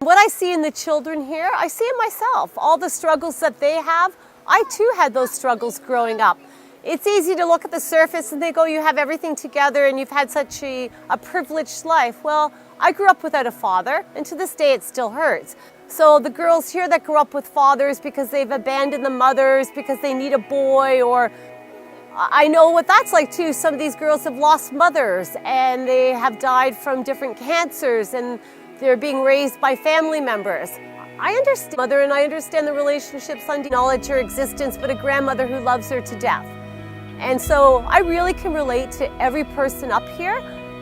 What I see in the children here, I see in myself. All the struggles that they have, I too had those struggles growing up. It's easy to look at the surface and think, oh, you have everything together and you've had such a privileged life. Well, I grew up without a father, and to this day it still hurts. So the girls here that grew up with fathers because they've abandoned the mothers, because they need a boy, or I know what that's like too. Some of these girls have lost mothers and they have died from different cancers and they're being raised by family members. I understand mother, and I understand the relationships, acknowledge her existence, but a grandmother who loves her to death. And so I really can relate to every person up here.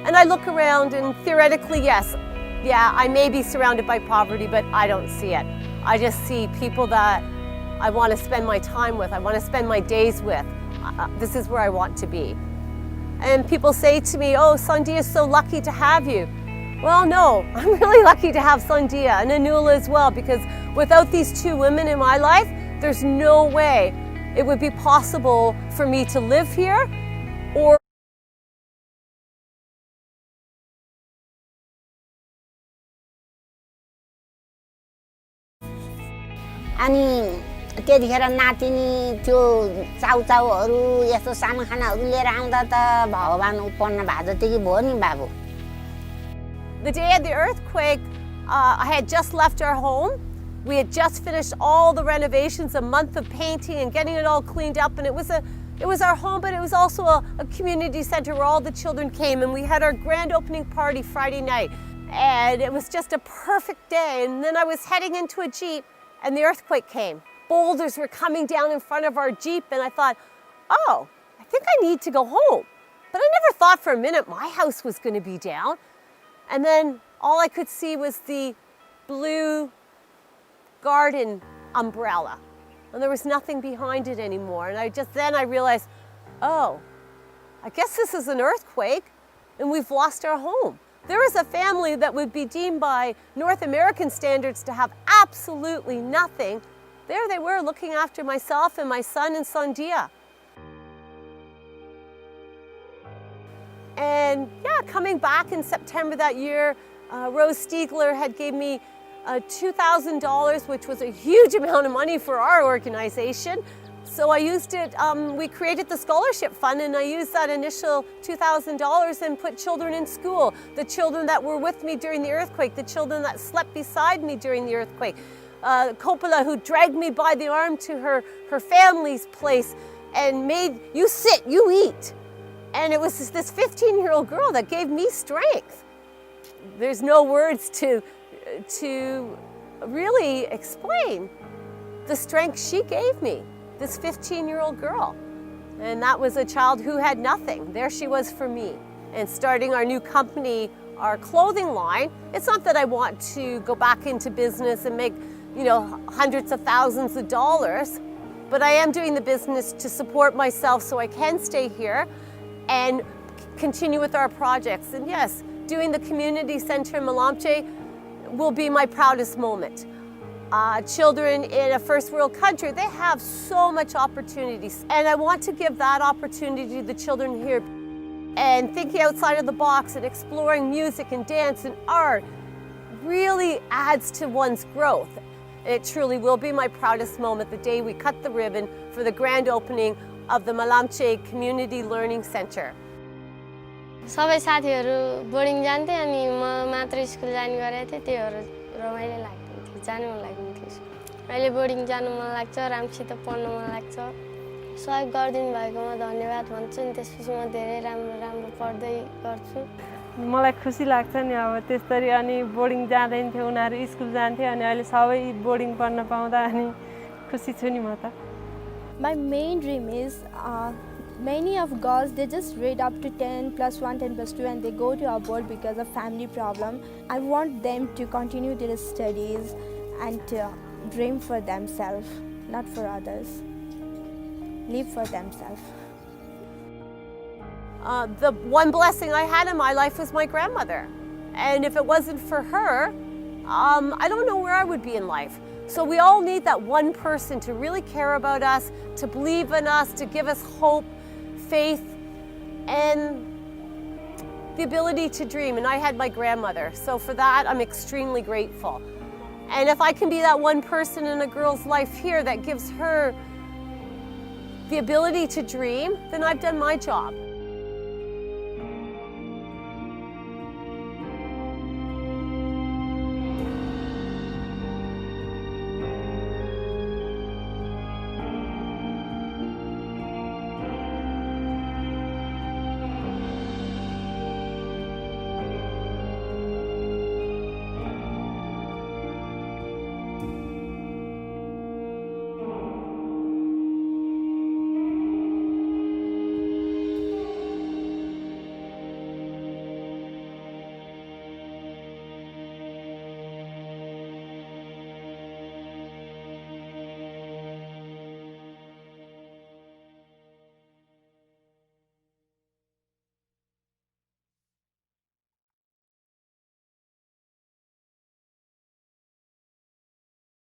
And I look around and theoretically, yes, yeah, I may be surrounded by poverty, but I don't see it. I just see people that I want to spend my time with, I want to spend my days with. This is where I want to be. And people say to me, oh, Sandia is so lucky to have you. Well, no, I'm really lucky to have Sandia and Anula as well, because without these two women in my life, there's no way it would be possible for me to live here or अनि त्यतिखेर नातिनी त्यो चाउचाउहरू यस्तो सामाखानाहरू लिएर आउँदा त भगवान उत्पन्न भए जतिकै भयो नि बाबु. The day of the earthquake, I had just left our home. We had just finished all the renovations, a month of painting and getting it all cleaned up, and it was our home, but it was also a community center where all the children came, and we had our grand opening party Friday night, and it was just a perfect day. And then I was heading into a Jeep and the earthquake came. Boulders were coming down in front of our Jeep, and I thought, oh, I think I need to go home. But I never thought for a minute my house was going to be down. And then all I could see was the blue garden umbrella, and there was nothing behind it anymore. And then I realized, oh, I guess this is an earthquake and we've lost our home. There is a family that would be deemed by North American standards to have absolutely nothing. There they were, looking after myself and my son and Sandia. And yeah, coming back in September that year, Rose Stiegler had gave me $2,000, which was a huge amount of money for our organization. So I used it, we created the scholarship fund, and I used that initial $2,000 and put children in school. The children that were with me during the earthquake, the children that slept beside me during the earthquake. Coppola, who dragged me by the arm to her family's place and made, you sit, you eat. And it was this 15-year-old girl that gave me strength. There's no words to really explain the strength she gave me, this 15-year-old girl. And that was a child who had nothing. There she was for me. And starting our new company, our clothing line, it's not that I want to go back into business and make, hundreds of thousands of dollars, but I am doing the business to support myself so I can stay here and continue with our projects. And yes, doing the community center in Malamche will be my proudest moment. Children in a first world country, they have so much opportunities, and I want to give that opportunity to the children here. And thinking outside of the box and exploring music and dance and art really adds to one's growth. It truly will be my proudest moment, the day we cut the ribbon for the grand opening of the Malamche Community Learning Center. सबै साथीहरु boarding जान्थे अनि म मात्र school जाने गरेथे त्योहरु रमाइलो लाग्थ्यो जानु मन लाग्थ्यो अहिले बोर्डिङ जानु मन लाग्छ राम्रोसित पढ्न मन लाग्छ सहयोग गर्दिनु भएकोमा धन्यवाद भन्छु नि त्यसपछि म धेरै राम्रो पढ्दै गर्छु मलाई खुसी लाग्छ नि अब त्यसरी अनि बोर्डिङ जाँदैन थियो उनीहरु स्कुल जान्थे अनि अहिले सबै बोर्डिङ पढ्न पाउँदा अनि खुसी छु नि म त My main dream is many of girls, they just read up to 10 plus 1, 10 plus 2 and they go to abroad because of family problem. I want them to continue their studies and to dream for themselves, not for others. Live for themselves. The one blessing I had in my life was my grandmother. And if it wasn't for her, I don't know where I would be in life. So we all need that one person to really care about us, to believe in us, to give us hope, faith, and the ability to dream. And I had my grandmother. So for that, I'm extremely grateful. And if I can be that one person in a girl's life here that gives her the ability to dream, then I've done my job.